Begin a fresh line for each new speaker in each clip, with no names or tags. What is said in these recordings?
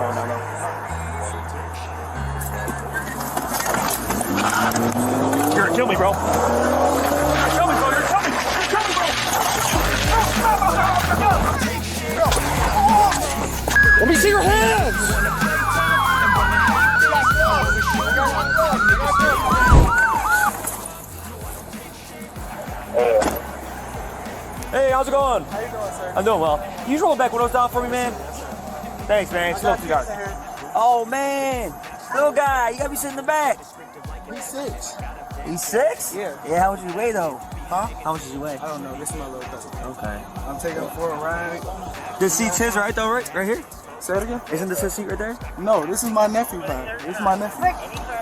phone down there. You're gonna kill me, bro. You're gonna kill me, bro. You're gonna kill me. You're gonna kill me, bro. Let me see your hands. Hey, how's it going?
How you doing, sir?
I'm doing well. Can you just roll the back windows down for me, man? Thanks, man. Smoke cigar. Oh, man. Little guy, you gotta be sitting in the back.
He's 6.
He's 6?
Yeah.
Yeah, how much does he weigh, though?
Huh?
How much does he weigh?
I don't know. This is my little cousin.
Okay.
I'm taking him for a ride.
This seat's his, right, though, right here?
Say it again?
Isn't this his seat right there?
No, this is my nephew, man. This is my nephew.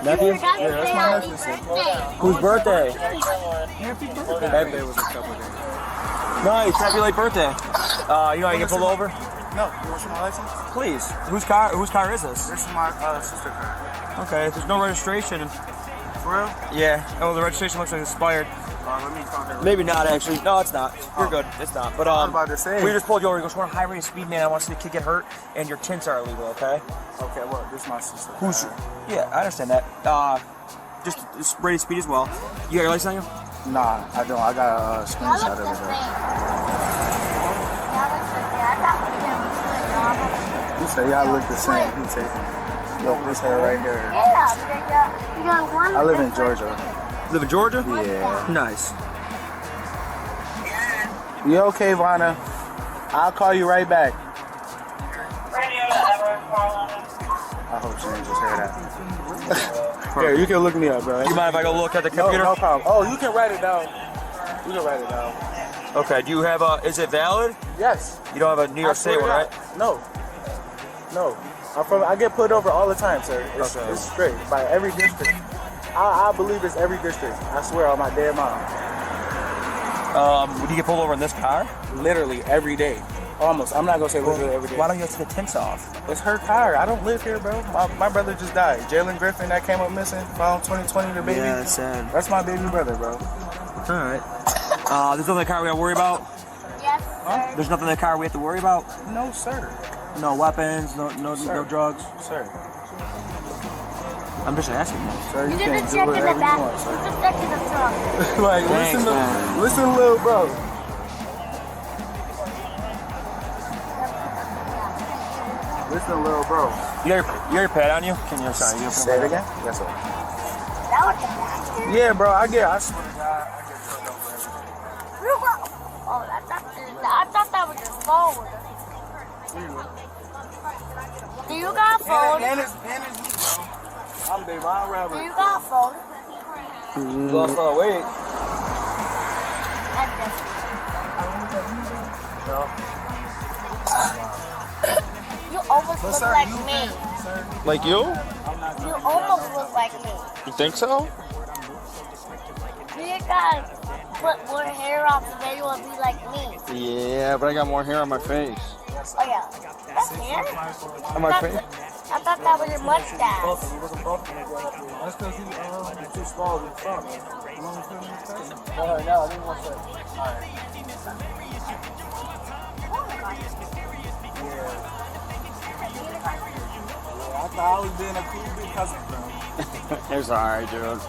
Nephew?
Yeah, that's my nephew, sir.
Whose birthday?
Happy birthday. Birthday was a couple days.
Nice. Happy late birthday. You know how you get pulled over?
No. You want my license?
Please. Whose car is this?
This is my sister car.
Okay, there's no registration.
For real?
Yeah. Oh, the registration looks like it's expired.
Let me call her.
Maybe not, actually. No, it's not. You're good. It's not. But
I was about to say.
we just pulled you over. He goes, we're on a high rate of speed, man. I want to see the kid get hurt, and your tints are illegal, okay?
Okay, well, this is my sister.
Who's? Yeah, I understand that. Just rate of speed as well. You got your license on you?
Nah, I don't. I got a screenshot of it. You say y'all look the same. He taking. Yo, this hair right here. I live in Georgia.
Live in Georgia?
Yeah.
Nice.
You okay, Vanna? I'll call you right back. I hope she didn't just hear that. Here, you can look me up, bro.
You mind if I go look at the computer?
No problem. Oh, you can write it down. You can write it down.
Okay, do you have is it valid?
Yes.
You don't have a New York State one, right?
No. No. I get put over all the time, sir. It's straight by every district. I believe it's every district. I swear on my dead mom.
Would you get pulled over in this car?
Literally every day. Almost. I'm not gonna say literally every day.
Why don't you take the tints off?
It's her car. I don't live here, bro. My brother just died. Jaylen Griffin'in that came up missing. Found 2020, the baby.
Yeah, that's sad.
That's my baby brother, bro.
Alright. There's nothing in the car we gotta worry about?
Yes,
Huh?
There's nothing in the car we have to worry about?
No, sir.
No weapons, no drugs?
Sir.
I'm just asking you.
Sir,
You
you
did
can
the
do
check in the
whatever you
back.
want,
You
sir.
did the check in the trunk.
Like,
Thanks, man.
listen, little bro. Listen, little bro.
You got your pad on you? Can you, sorry, you
Say it again? Yes, sir.
That was the bastard.
Yeah, bro, I swear to God, I get turned over every day.
Oh, I thought that was your phone. Do you got a phone?
And it's me, bro. I'm Dae'von
Do
Roberts.
you got a phone?
lost a lot of weight.
You almost look
sir,
like
you
me.
Sir,
Like you?
You almost look like me.
You think so?
You gotta put more hair on so then you will be like me.
Yeah, but I got more hair on my face.
Oh yeah. That's hair?
On my face?
I thought that was your mustache.
that's because he's too small to be from. Alright, now, give me 1 second. Alright. I thought I was being a cool big cousin, bro.
It's alright, dude.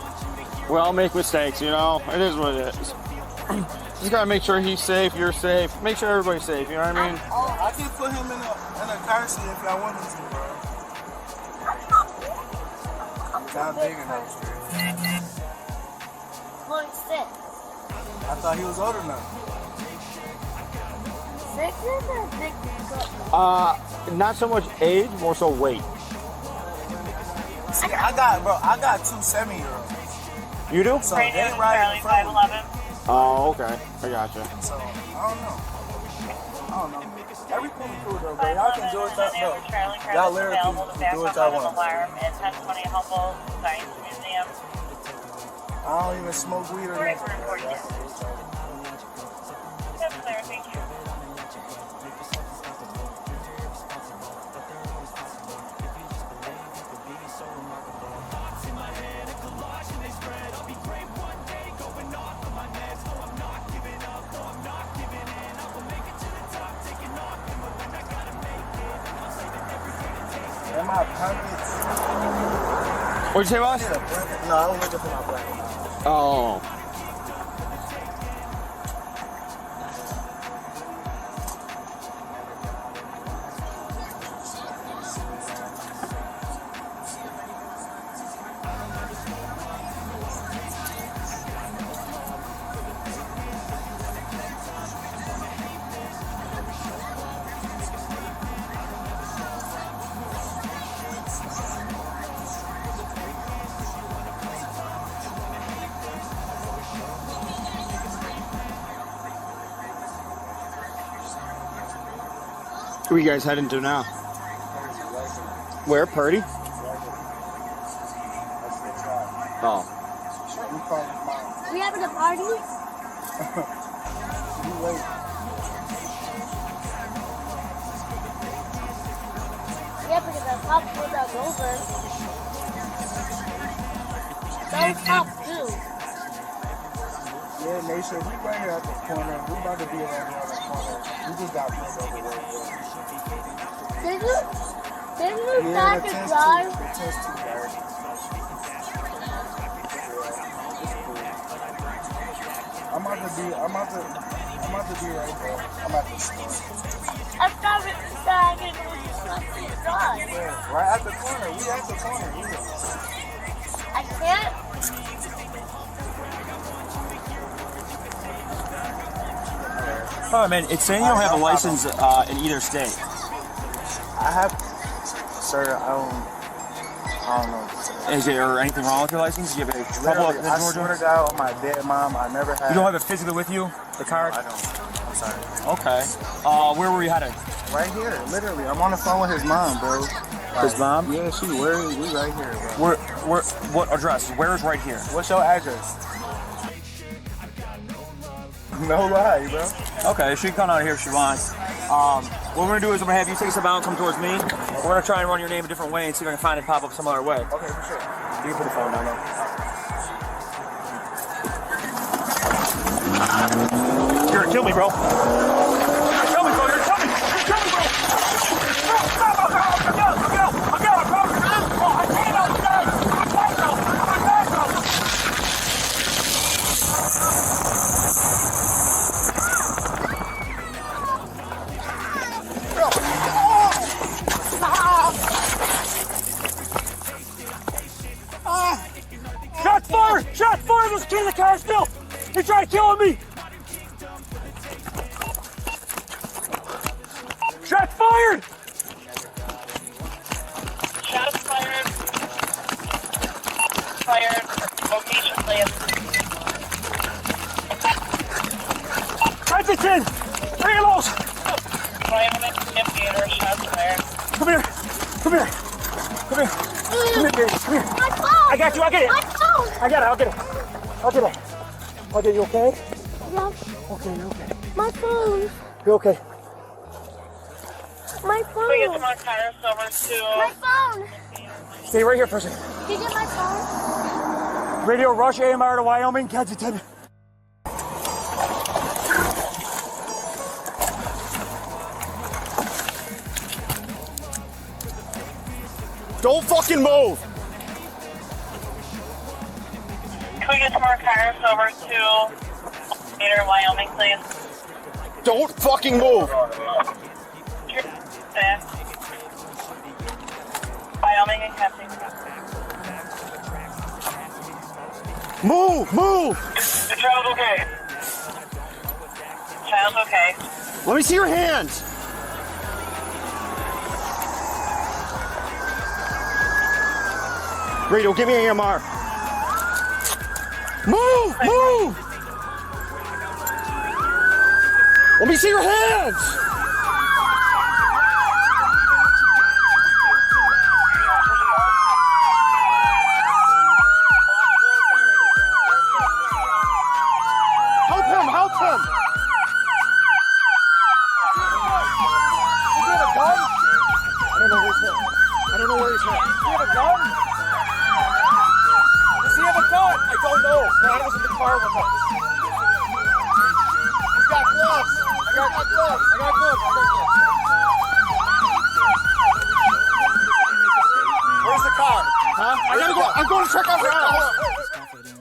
We all make mistakes, you know? It is what it is. Just gotta make sure he's safe, you're safe. Make sure everybody's safe, you know what I mean?
I can put him in a car seat if y'all want me to, bro. Not big enough, sir.
26.
I thought he was old enough.
6 is a big
Not so much age, more so weight.
See, I got 2 7-year-olds.
You do?
So they ride in front of me.
Oh, okay. I gotcha.
So, I don't know. Everything cool though, bro. Y'all can do what y'all know. Y'all literally can do what y'all want. I don't even smoke weed or nothing. Am I permits?
What'd you say, boss?
No, I was looking for my black one.
Oh. Where you guys heading to now? Where? Purdy? Oh.
We having a party? Yeah, because the cops pulled us over. Those cops do.
Yeah, Nation, we right here at the corner. We about to be around here on the corner. We just got pulled over right here.
Didn't you start to drive?
The test too dark. I'm about to be right there. I'm at the store.
I'm sorry, I can go to drive.
Yeah, right at the corner. We at the corner.
I can't.
Oh man, it's saying you don't have a license in either state.
I have, sir. I don't know.
Is there anything wrong with your license? Do you have a trouble
Literally,
in
I
Georgia?
swear to God, on my dead mom, I never had.
You don't have it physically with you, the card?
I don't. I'm sorry.
Okay. Where were you headed?
Right here, literally. I'm on the phone with his mom, bro.
His mom?
Yeah, she worried. We right here, bro.
What address? Where is right here?
What's your address? No lie, bro.
Okay, she can come out here if she wants. What we're gonna do is I'm gonna have you take a step out and come towards me. We're gonna try and run your name a different way and see if I can find it pop up some other way.
Okay, for sure.
You can put the phone down though. You're gonna kill me, bro. You're gonna kill me, bro. You're gonna kill me. You're gonna kill me, bro. Stop, I'm out, bro. I can't outside. Shots fired! Shots fired! There's a kid in the car still! He tried killing me! Shots fired!
Shots fired. Fired. Location, please.
Hydrogen! Reloads!
Wyoming computer. Shots fired.
Come here! Come here! Come here! Come here, baby. Come here!
My phone!
I got you, I'll get it!
My phone!
I got it, I'll get it! I'll get it! I'll get you okay?
No,
Okay, you're okay.
my phone!
You're okay.
My
We get
phone!
some more cars over
My
to
phone!
Stay right here for a second.
Did you get my phone?
Radio Rush AMR to Wyoming, Kansas 10.
Don't fucking move!
Can we get some more cars over to Wyoming, please?
Don't fucking move!
Wyoming and Kempton.
Move! Move!
The child's okay. Child's okay.
Let me see your hands! Radio, give me an AMR. Move! Move! Let me see your hands! Help him! Help him! Does he have a gun? I don't know where he's hit. I don't know where he's hit. Does he have a gun? Does he have a gun? I don't know. Brad was in the car with us. He's got gloves. I got gloves. I got gloves. I got gloves. check us out.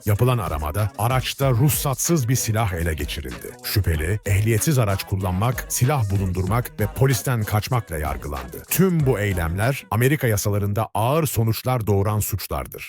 Yapılan aramada araçta ruhsatsız bir silah ele geçirildi. Şüpheli, ehliyetsiz araç kullanmak, silah bulundurmak ve polisten kaçmakla yargılandı. Tüm bu eylemler Amerika yasalarında ağır sonuçlar doğuran suçlardır.